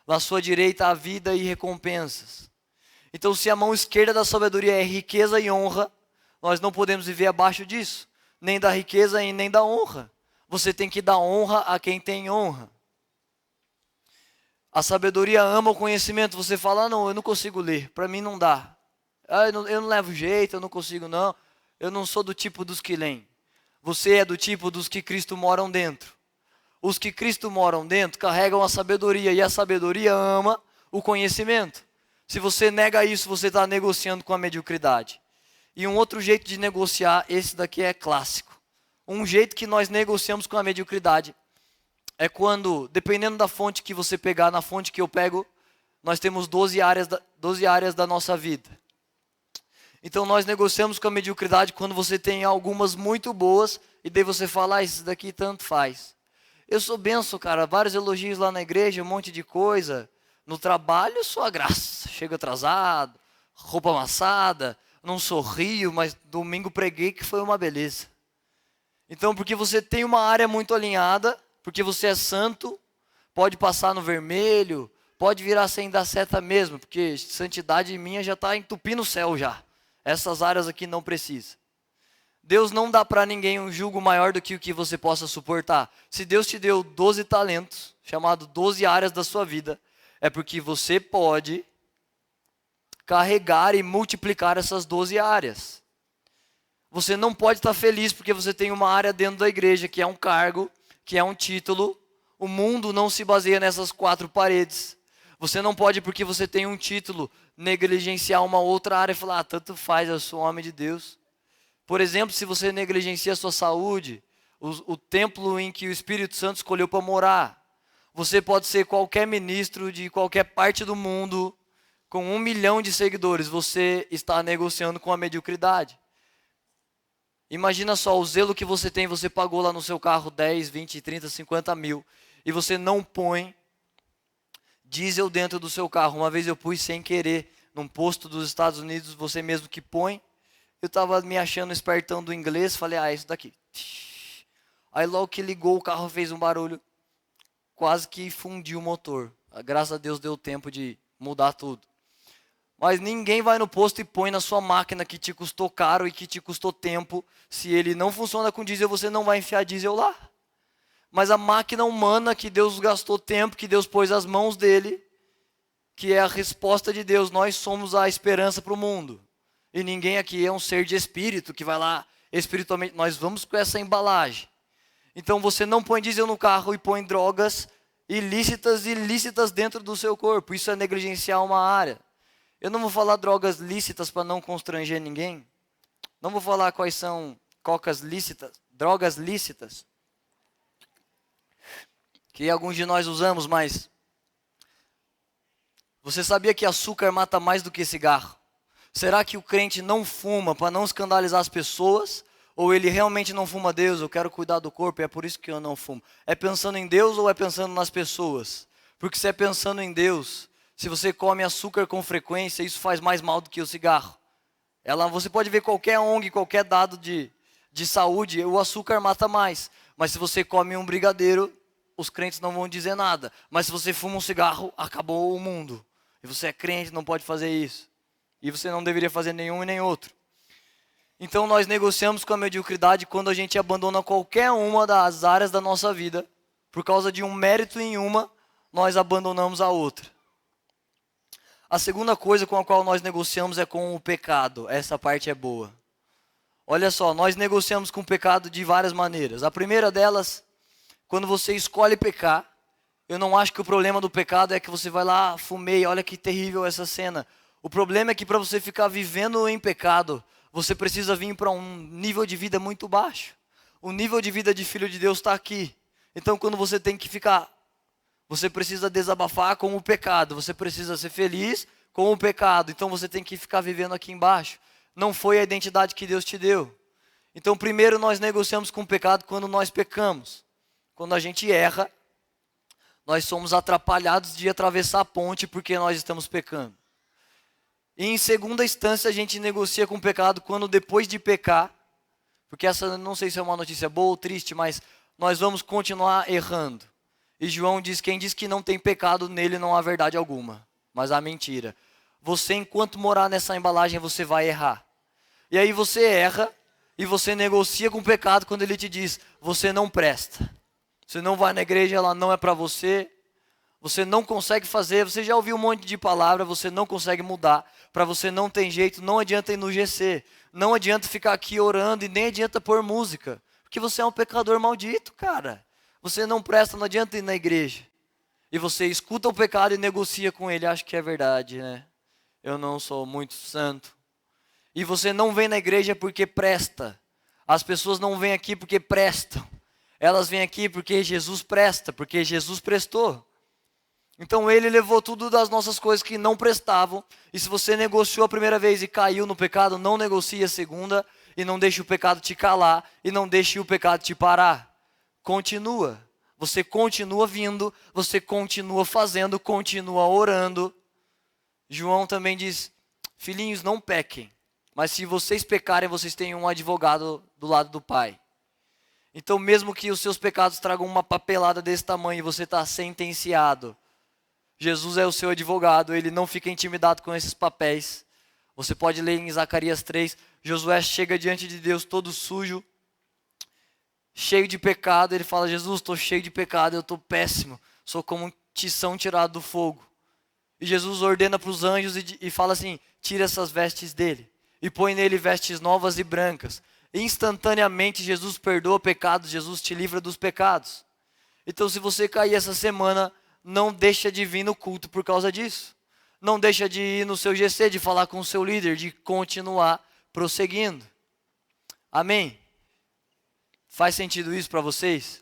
Na sua direita há vida e recompensas. Então, se a mão esquerda da sabedoria é riqueza e honra, nós não podemos viver abaixo disso. Nem da riqueza e nem da honra. Você tem que dar honra a quem tem honra. A sabedoria ama o conhecimento. Você fala: ah, não, eu não consigo ler, para mim não dá. Ah, eu não levo jeito, eu não consigo não. Eu não sou do tipo dos que leem. Você é do tipo dos que Cristo moram dentro. Os que Cristo moram dentro carregam a sabedoria, e a sabedoria ama o conhecimento. Se você nega isso, você está negociando com a mediocridade. E um outro jeito de negociar, esse daqui é clássico. Um jeito que nós negociamos com a mediocridade é quando, dependendo da fonte que você pegar, na fonte que eu pego, nós temos 12 áreas da nossa vida. Então nós negociamos com a mediocridade quando você tem algumas muito boas, e daí você fala: ah, isso daqui tanto faz. Eu sou benção, cara, vários elogios lá na igreja, um monte de coisa. No trabalho, sou a graça. Chego atrasado, roupa amassada, não sorrio, mas domingo preguei que foi uma beleza. Então, porque você tem uma área muito alinhada, porque você é santo, pode passar no vermelho, pode virar sem dar seta mesmo, porque santidade minha já está entupindo o céu já. Essas áreas aqui não precisa. Deus não dá para ninguém um jugo maior do que o que você possa suportar. Se Deus te deu 12 talentos, chamado 12 áreas da sua vida, é porque você pode carregar e multiplicar essas 12 áreas. Você não pode estar feliz porque você tem uma área dentro da igreja, que é um cargo, que é um título. O mundo não se baseia nessas 4 paredes. Você não pode, porque você tem um título, negligenciar uma outra área e falar: ah, tanto faz, eu sou um homem de Deus. Por exemplo, se você negligencia a sua saúde, o templo em que o Espírito Santo escolheu para morar. Você pode ser qualquer ministro de qualquer parte do mundo, com 1 milhão de seguidores. Você está negociando com a mediocridade. Imagina só o zelo que você tem. Você pagou lá no seu carro 10, 20, 30, 50 mil. E você não põe diesel dentro do seu carro. Uma vez eu pus sem querer num posto dos Estados Unidos, você mesmo que põe. Eu estava me achando espertão do inglês, falei: ah, isso daqui. Aí logo que ligou, o carro fez um barulho, quase que fundiu o motor. Graças a Deus deu tempo de mudar tudo. Mas ninguém vai no posto e põe na sua máquina que te custou caro e que te custou tempo. Se ele não funciona com diesel, você não vai enfiar diesel lá. Mas a máquina humana que Deus gastou tempo, que Deus pôs as mãos dele, que é a resposta de Deus. Nós somos a esperança para o mundo. E ninguém aqui é um ser de espírito que vai lá espiritualmente. Nós vamos com essa embalagem. Então você não põe diesel no carro e põe drogas ilícitas e lícitas dentro do seu corpo. Isso é negligenciar uma área. Eu não vou falar drogas lícitas para não constranger ninguém. Não vou falar quais são cocas lícitas, drogas lícitas, que alguns de nós usamos, mas você sabia que açúcar mata mais do que cigarro? Será que o crente não fuma para não escandalizar as pessoas? Ou ele realmente não fuma? Deus, eu quero cuidar do corpo e é por isso que eu não fumo. É pensando em Deus ou é pensando nas pessoas? Porque se é pensando em Deus, se você come açúcar com frequência, isso faz mais mal do que o cigarro. Você pode ver qualquer ONG, qualquer dado de saúde, o açúcar mata mais. Mas se você come um brigadeiro, os crentes não vão dizer nada. Mas se você fuma um cigarro, acabou o mundo. E você é crente, não pode fazer isso. E você não deveria fazer nenhum e nem outro. Então nós negociamos com a mediocridade quando a gente abandona qualquer uma das áreas da nossa vida. Por causa de um mérito em uma, nós abandonamos a outra. A segunda coisa com a qual nós negociamos é com o pecado. Essa parte é boa. Olha só, nós negociamos com o pecado de várias maneiras. A primeira delas, quando você escolhe pecar. Eu não acho que o problema do pecado é que você vai lá, fumei, olha que terrível essa cena. O problema é que para você ficar vivendo em pecado, você precisa vir para um nível de vida muito baixo. O nível de vida de filho de Deus está aqui. Então quando você tem que ficar, você precisa desabafar com o pecado, você precisa ser feliz com o pecado. Então você tem que ficar vivendo aqui embaixo. Não foi a identidade que Deus te deu. Então primeiro nós negociamos com o pecado quando nós pecamos. Quando a gente erra, nós somos atrapalhados de atravessar a ponte porque nós estamos pecando. E em segunda instância a gente negocia com o pecado quando depois de pecar, porque essa não sei se é uma notícia boa ou triste, mas nós vamos continuar errando. E João diz, quem diz que não tem pecado nele não há verdade alguma, mas há mentira. Você enquanto morar nessa embalagem você vai errar. E aí você erra e você negocia com o pecado quando ele te diz, você não presta. Você não vai na igreja, ela não é para você. Você não consegue fazer, você já ouviu um monte de palavra, você não consegue mudar. Para você não tem jeito, não adianta ir no GC. Não adianta ficar aqui orando e nem adianta pôr música. Porque você é um pecador maldito, cara. Você não presta, não adianta ir na igreja. E você escuta o pecado e negocia com ele, acho que é verdade, né? Eu não sou muito santo. E você não vem na igreja porque presta. As pessoas não vêm aqui porque prestam. Elas vêm aqui porque Jesus presta, porque Jesus prestou. Então ele levou tudo das nossas coisas que não prestavam. E se você negociou a primeira vez e caiu no pecado, não negocie a segunda. E não deixe o pecado te calar. E não deixe o pecado te parar. Continua. Você continua vindo. Você continua fazendo. Continua orando. João também diz, filhinhos, não pequem. Mas se vocês pecarem, vocês têm um advogado do lado do Pai. Então mesmo que os seus pecados tragam uma papelada desse tamanho e você está sentenciado, Jesus é o seu advogado, ele não fica intimidado com esses papéis. Você pode ler em Zacarias 3, Josué chega diante de Deus todo sujo, cheio de pecado, ele fala, Jesus, estou cheio de pecado, eu estou péssimo, sou como um tição tirado do fogo. E Jesus ordena para os anjos e fala assim, tira essas vestes dele, e põe nele vestes novas e brancas. Instantaneamente Jesus perdoa pecados, Jesus te livra dos pecados. Então se você cair essa semana, não deixa de vir no culto por causa disso. Não deixa de ir no seu GC, de falar com o seu líder, de continuar prosseguindo. Amém? Faz sentido isso para vocês?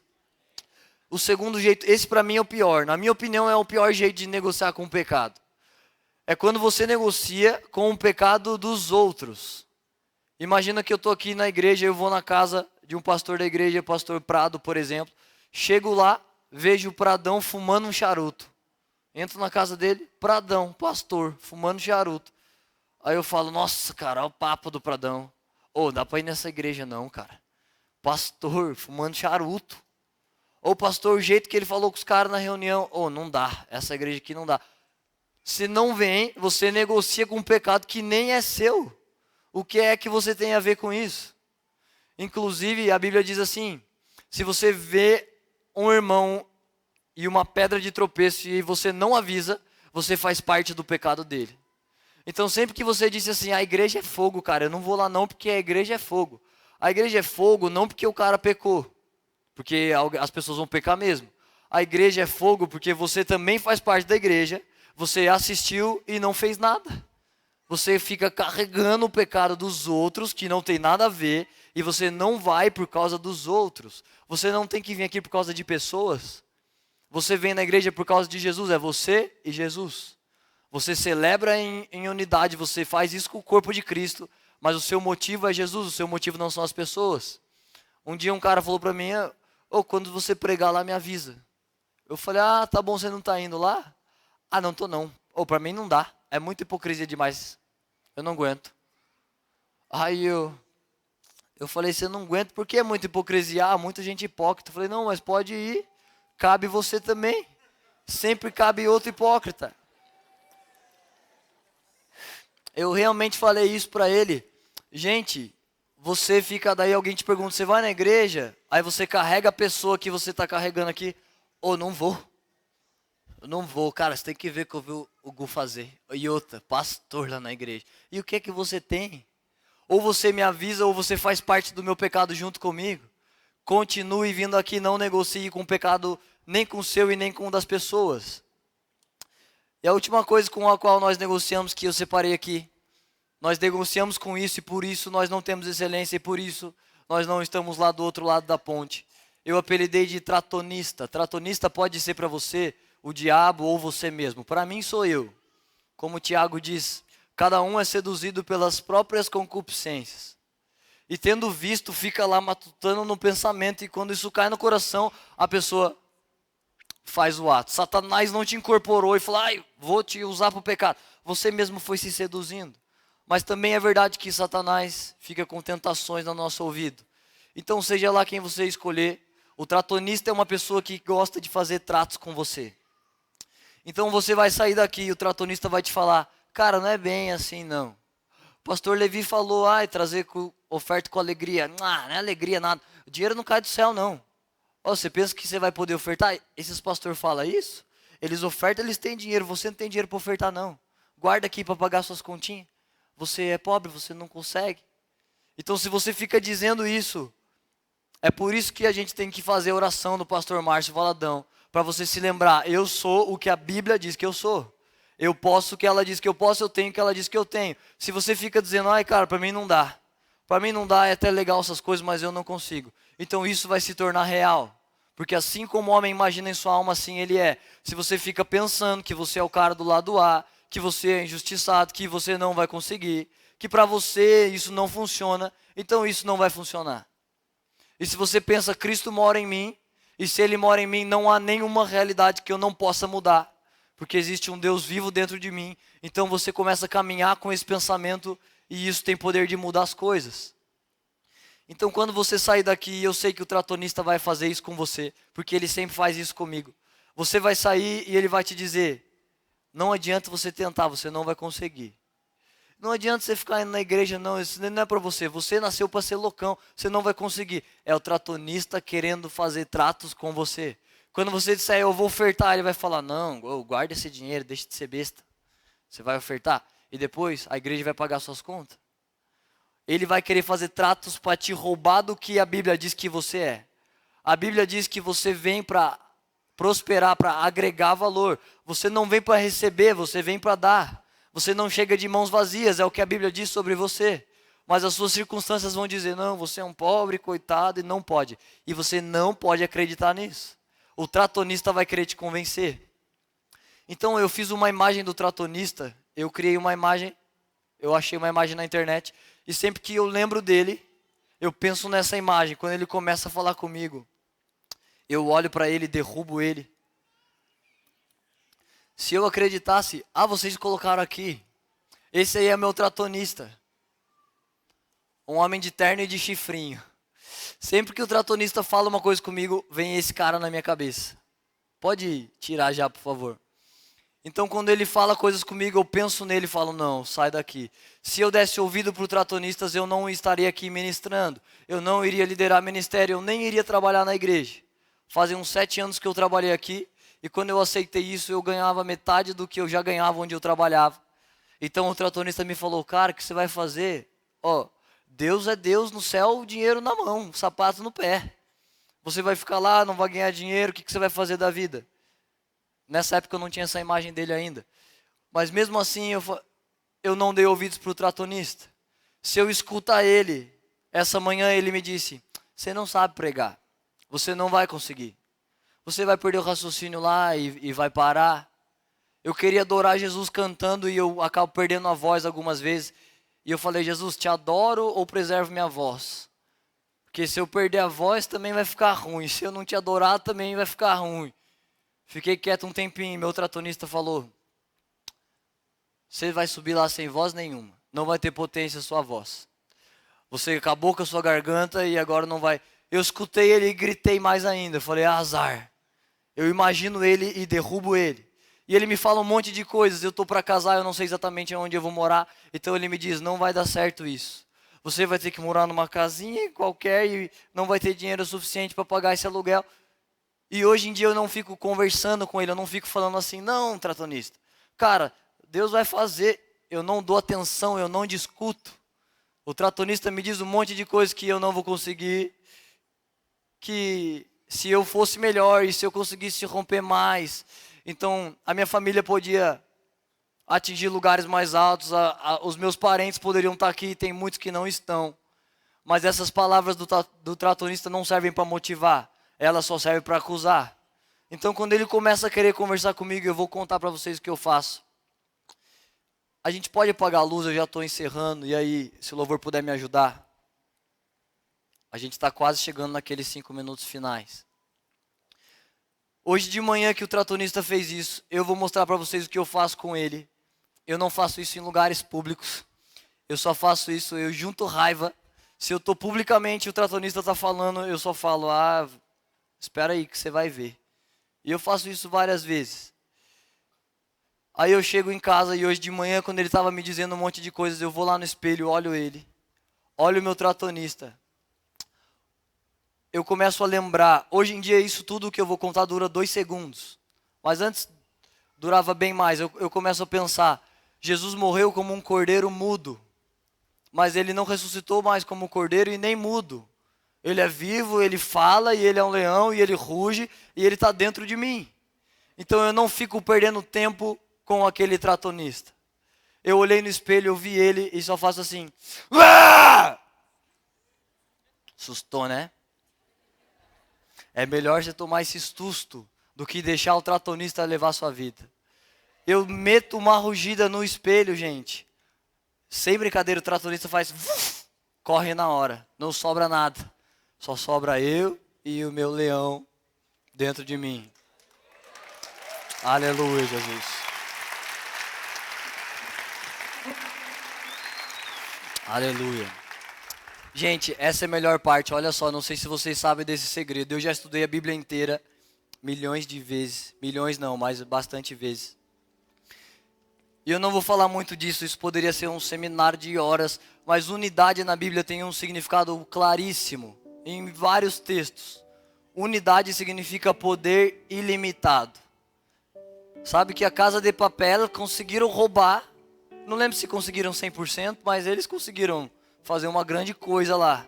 O segundo jeito, esse para mim é o pior. Na minha opinião é o pior jeito de negociar com o pecado. É quando você negocia com o pecado dos outros. Imagina que eu estou aqui na igreja, eu vou na casa de um pastor da igreja, pastor Prado, por exemplo. Chego lá, vejo o Pradão fumando um charuto. Entro na casa dele, Pradão, pastor, fumando charuto. Aí eu falo, nossa, cara, olha o papo do Pradão. Ô, dá para ir nessa igreja não, cara. Pastor, fumando charuto. Ô, pastor, o jeito que ele falou com os caras na reunião. Ô, não dá, essa igreja aqui não dá. Se não vem, você negocia com um pecado que nem é seu. O que é que você tem a ver com isso? Inclusive, a Bíblia diz assim, se você vê um irmão e uma pedra de tropeço e você não avisa, você faz parte do pecado dele. Então sempre que você disse assim, a igreja é fogo, cara, eu não vou lá não porque a igreja é fogo. A igreja é fogo não porque o cara pecou, porque as pessoas vão pecar mesmo. A igreja é fogo porque você também faz parte da igreja, você assistiu e não fez nada. Você fica carregando o pecado dos outros, que não tem nada a ver, e você não vai por causa dos outros. Você não tem que vir aqui por causa de pessoas. Você vem na igreja por causa de Jesus, é você e Jesus. Você celebra em unidade, você faz isso com o corpo de Cristo, mas o seu motivo é Jesus, o seu motivo não são as pessoas. Um dia um cara falou para mim, quando você pregar lá me avisa. Eu falei, tá bom, você não está indo lá? Não estou não. Para mim não dá. É muita hipocrisia demais. Eu não aguento. Aí eu falei, você não aguenta porque é muita hipocrisia? Muita gente hipócrita. Eu falei, não, mas pode ir. Cabe você também. Sempre cabe outro hipócrita. Eu realmente falei isso para ele. Gente, você fica daí, alguém te pergunta, você vai na igreja? Aí você carrega a pessoa que você está carregando aqui. Não vou. Eu não vou, cara, você tem que ver o que eu vi o Gu fazer. E outra, pastor lá na igreja. E o que é que você tem? Ou você me avisa, ou você faz parte do meu pecado junto comigo. Continue vindo aqui, não negocie com o pecado, nem com o seu e nem com o das pessoas. E a última coisa com a qual nós negociamos, que eu separei aqui, Nós negociamos com isso e por isso nós não temos excelência e por isso nós não estamos lá do outro lado da ponte. Eu apelidei de tratonista. Tratonista pode ser para você o diabo ou você mesmo. Para mim sou eu. Como o Tiago diz, cada um é seduzido pelas próprias concupiscências. E tendo visto, fica lá matutando no pensamento e quando isso cai no coração, a pessoa faz o ato. Satanás não te incorporou e falou, vou te usar para o pecado. Você mesmo foi se seduzindo. Mas também é verdade que Satanás fica com tentações no nosso ouvido. Então, seja lá quem você escolher, o tratonista é uma pessoa que gosta de fazer tratos com você. Então, você vai sair daqui e o tratonista vai te falar, cara, não é bem assim não. O pastor Levi falou, trazer oferta com alegria. Não é alegria nada. O dinheiro não cai do céu não. Você pensa que você vai poder ofertar? Esses pastores falam isso? Eles ofertam, eles têm dinheiro. Você não tem dinheiro para ofertar não. Guarda aqui para pagar suas continhas. Você é pobre, você não consegue. Então se você fica dizendo isso, é por isso que a gente tem que fazer a oração do pastor Márcio Valadão. Para você se lembrar, eu sou o que a Bíblia diz que eu sou. Eu posso o que ela diz que eu posso, eu tenho o que ela diz que eu tenho. Se você fica dizendo, cara, para mim não dá. Para mim não dá, é até legal essas coisas, mas eu não consigo. Então isso vai se tornar real. Porque assim como o homem imagina em sua alma, assim ele é. Se você fica pensando que você é o cara do lado A, que você é injustiçado, que você não vai conseguir, que para você isso não funciona, então isso não vai funcionar. E se você pensa, Cristo mora em mim, e se Ele mora em mim, não há nenhuma realidade que eu não possa mudar, porque existe um Deus vivo dentro de mim, então você começa a caminhar com esse pensamento, e isso tem poder de mudar as coisas. Então quando você sair daqui, eu sei que o tratonista vai fazer isso com você, porque ele sempre faz isso comigo. Você vai sair e ele vai te dizer, não adianta você tentar, você não vai conseguir. Não adianta você ficar indo na igreja, não, isso não é para você. Você nasceu para ser loucão, você não vai conseguir. É o tratonista querendo fazer tratos com você. Quando você disser, eu vou ofertar, ele vai falar, não, guarda esse dinheiro, deixa de ser besta. Você vai ofertar e depois a igreja vai pagar suas contas. Ele vai querer fazer tratos para te roubar do que a Bíblia diz que você é. A Bíblia diz que você vem para prosperar, para agregar valor. Você não vem para receber, você vem para dar. Você não chega de mãos vazias, é o que a Bíblia diz sobre você. Mas as suas circunstâncias vão dizer, não, você é um pobre, coitado, e não pode. E você não pode acreditar nisso. O tratonista vai querer te convencer. Então eu fiz uma imagem do tratonista, eu criei uma imagem, eu achei uma imagem na internet, e sempre que eu lembro dele, eu penso nessa imagem. Quando ele começa a falar comigo, eu olho para ele, derrubo ele. Se eu acreditasse, vocês colocaram aqui, esse aí é meu tratonista. Um homem de terno e de chifrinho. Sempre que o tratonista fala uma coisa comigo, vem esse cara na minha cabeça. Pode tirar já, por favor. Então quando ele fala coisas comigo, eu penso nele e falo, não, sai daqui. Se eu desse ouvido para os tratonistas, eu não estaria aqui ministrando. Eu não iria liderar ministério, eu nem iria trabalhar na igreja. Fazem uns 7 anos que eu trabalhei aqui. E quando eu aceitei isso, eu ganhava metade do que eu já ganhava onde eu trabalhava. Então o tratonista me falou, cara, o que você vai fazer? Deus é Deus no céu, o dinheiro na mão, o sapato no pé. Você vai ficar lá, não vai ganhar dinheiro, o que você vai fazer da vida? Nessa época eu não tinha essa imagem dele ainda. Mas mesmo assim eu não dei ouvidos para o tratonista. Se eu escutar ele, essa manhã ele me disse, você não sabe pregar, você não vai conseguir. Você vai perder o raciocínio lá e vai parar. Eu queria adorar Jesus cantando e eu acabo perdendo a voz algumas vezes. E eu falei, Jesus, te adoro ou preservo minha voz? Porque se eu perder a voz também vai ficar ruim. Se eu não te adorar também vai ficar ruim. Fiquei quieto um tempinho, meu tratonista falou, você vai subir lá sem voz nenhuma. Não vai ter potência a sua voz. Você acabou com a sua garganta e agora não vai. Eu escutei ele e gritei mais ainda. Eu falei, azar. Eu imagino ele e derrubo ele. E ele me fala um monte de coisas. Eu estou para casar, eu não sei exatamente onde eu vou morar. Então ele me diz, não vai dar certo isso. Você vai ter que morar numa casinha qualquer e não vai ter dinheiro suficiente para pagar esse aluguel. E hoje em dia eu não fico conversando com ele, eu não fico falando assim, não, tratonista. Cara, Deus vai fazer. Eu não dou atenção, eu não discuto. O tratonista me diz um monte de coisas que eu não vou conseguir. Que se eu fosse melhor e se eu conseguisse romper mais. Então, a minha família podia atingir lugares mais altos. Os meus parentes poderiam estar aqui, tem muitos que não estão. Mas essas palavras do tratorista não servem para motivar, elas só servem para acusar. Então quando ele começa a querer conversar comigo, eu vou contar para vocês o que eu faço. A gente pode apagar a luz, eu já estou encerrando, e aí, se o louvor puder me ajudar. A gente está quase chegando naqueles 5 minutos finais. Hoje de manhã que o tratorista fez isso, eu vou mostrar para vocês o que eu faço com ele. Eu não faço isso em lugares públicos. Eu só faço isso, eu junto raiva. Se eu estou publicamente, o tratorista está falando, eu só falo, espera aí que você vai ver. E eu faço isso várias vezes. Aí eu chego em casa e hoje de manhã, quando ele estava me dizendo um monte de coisas, eu vou lá no espelho, olho ele. Olho o meu tratorista. Eu começo a lembrar, hoje em dia isso tudo que eu vou contar dura 2 segundos. Mas antes durava bem mais, eu começo a pensar, Jesus morreu como um cordeiro mudo. Mas ele não ressuscitou mais como cordeiro e nem mudo. Ele é vivo, ele fala e ele é um leão e ele ruge e ele está dentro de mim. Então eu não fico perdendo tempo com aquele tratorista. Eu olhei no espelho, eu vi ele e só faço assim. Ah! Sustou, né? É melhor você tomar esse susto do que deixar o tratorista levar a sua vida. Eu meto uma rugida no espelho, gente. Sem brincadeira, o tratorista faz... corre na hora, não sobra nada. Só sobra eu e o meu leão dentro de mim. Aleluia, Jesus. Aleluia. Gente, essa é a melhor parte. Olha só, não sei se vocês sabem desse segredo. Eu já estudei a Bíblia inteira milhões de vezes. Milhões não, mas bastante vezes. E eu não vou falar muito disso, isso poderia ser um seminário de horas. Mas unidade na Bíblia tem um significado claríssimo, em vários textos. Unidade significa poder ilimitado. Sabe que a Casa de Papel conseguiram roubar. Não lembro se conseguiram 100%, mas eles conseguiram fazer uma grande coisa lá.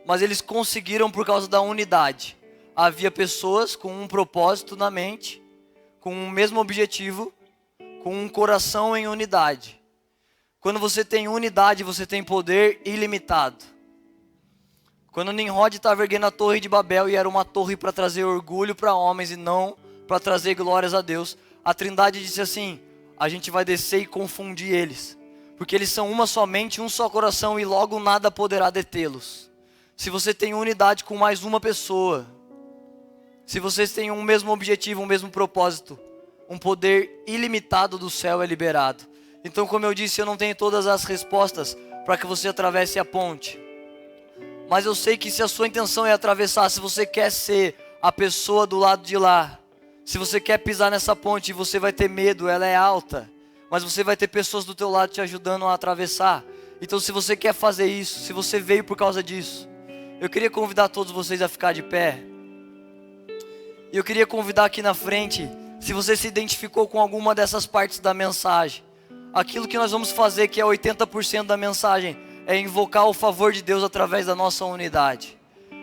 Mas eles conseguiram por causa da unidade. Havia pessoas com um propósito na mente, com o mesmo objetivo, com um coração em unidade. Quando você tem unidade, você tem poder ilimitado. Quando Nimrod estava erguendo a torre de Babel e era uma torre para trazer orgulho para homens e não para trazer glórias a Deus, a Trindade disse assim, a gente vai descer e confundir eles. Porque eles são uma só mente, um só coração e logo nada poderá detê-los. Se você tem unidade com mais uma pessoa, se vocês têm um mesmo objetivo, um mesmo propósito, um poder ilimitado do céu é liberado. Então, como eu disse, eu não tenho todas as respostas para que você atravesse a ponte. Mas eu sei que se a sua intenção é atravessar, se você quer ser a pessoa do lado de lá, se você quer pisar nessa ponte, você vai ter medo, ela é alta. Mas você vai ter pessoas do teu lado te ajudando a atravessar. Então se você quer fazer isso, se você veio por causa disso, eu queria convidar todos vocês a ficar de pé. E eu queria convidar aqui na frente, se você se identificou com alguma dessas partes da mensagem, aquilo que nós vamos fazer, que é 80% da mensagem, é invocar o favor de Deus através da nossa unidade.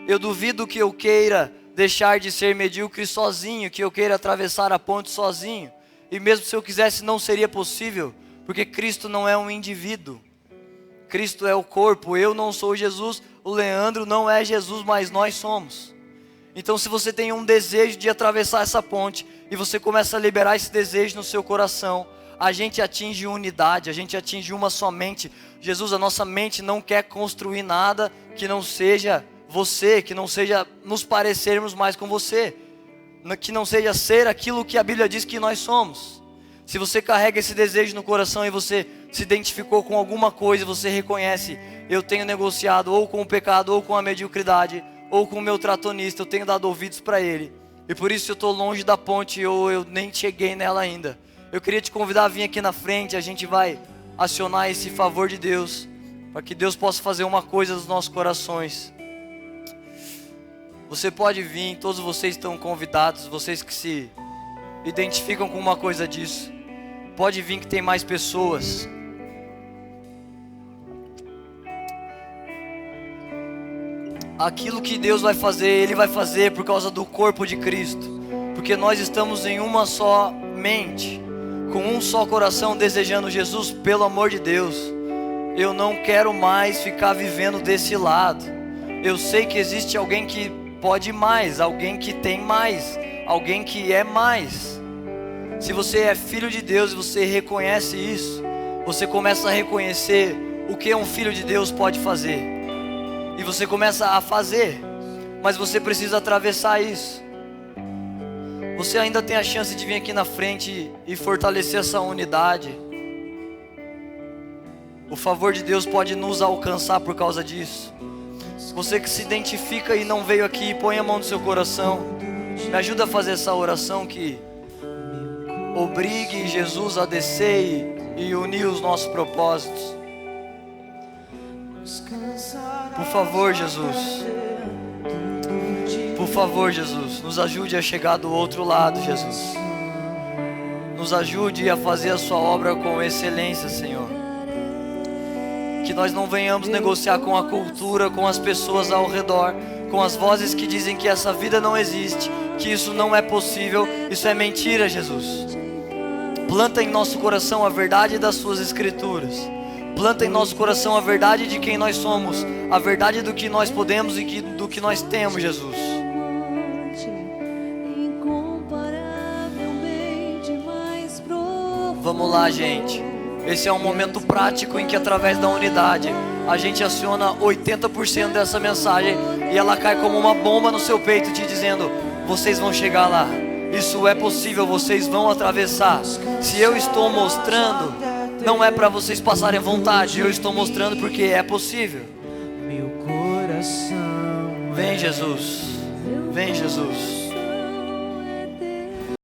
Eu duvido que eu queira deixar de ser medíocre sozinho, que eu queira atravessar a ponte sozinho. E mesmo se eu quisesse, não seria possível, porque Cristo não é um indivíduo. Cristo é o corpo, eu não sou Jesus, o Leandro não é Jesus, mas nós somos. Então se você tem um desejo de atravessar essa ponte, e você começa a liberar esse desejo no seu coração, a gente atinge unidade, a gente atinge uma só mente. Jesus, a nossa mente não quer construir nada que não seja você, que não seja nos parecermos mais com você, que não seja ser aquilo que a Bíblia diz que nós somos. Se você carrega esse desejo no coração e você se identificou com alguma coisa, você reconhece, eu tenho negociado ou com o pecado, ou com a mediocridade, ou com o meu tratorista, eu tenho dado ouvidos para ele, e por isso eu estou longe da ponte, ou eu nem cheguei nela ainda. Eu queria te convidar a vir aqui na frente, a gente vai acionar esse favor de Deus, para que Deus possa fazer uma coisa nos nossos corações. Você pode vir, todos vocês estão convidados, vocês que se identificam com uma coisa disso. Pode vir que tem mais pessoas. Aquilo que Deus vai fazer, Ele vai fazer por causa do corpo de Cristo. Porque nós estamos em uma só mente, com um só coração, desejando: Jesus, pelo amor de Deus, eu não quero mais ficar vivendo desse lado. Eu sei que existe alguém que pode mais, alguém que tem mais, alguém que é mais. Se você é filho de Deus e você reconhece isso, você começa a reconhecer o que um filho de Deus pode fazer, e você começa a fazer, mas você precisa atravessar isso. Você ainda tem a chance de vir aqui na frente e fortalecer essa unidade. O favor de Deus pode nos alcançar por causa disso. Você que se identifica e não veio aqui, põe a mão no seu coração. Me ajuda a fazer essa oração que obrigue Jesus a descer e unir os nossos propósitos. Por favor, Jesus. Por favor, Jesus, nos ajude a chegar do outro lado, Jesus. Nos ajude a fazer a sua obra com excelência, Senhor. Que nós não venhamos negociar com a cultura, com as pessoas ao redor, com as vozes que dizem que essa vida não existe, que isso não é possível. Isso é mentira, Jesus. Planta em nosso coração a verdade das suas escrituras. Planta em nosso coração a verdade de quem nós somos, a verdade do que nós podemos e do que nós temos, Jesus. Vamos lá, gente. Esse é um momento prático em que, através da unidade, a gente aciona 80% dessa mensagem e ela cai como uma bomba no seu peito, te dizendo: vocês vão chegar lá. Isso é possível, vocês vão atravessar. Se eu estou mostrando, não é para vocês passarem vontade, eu estou mostrando porque é possível. Vem, Jesus. Vem, Jesus.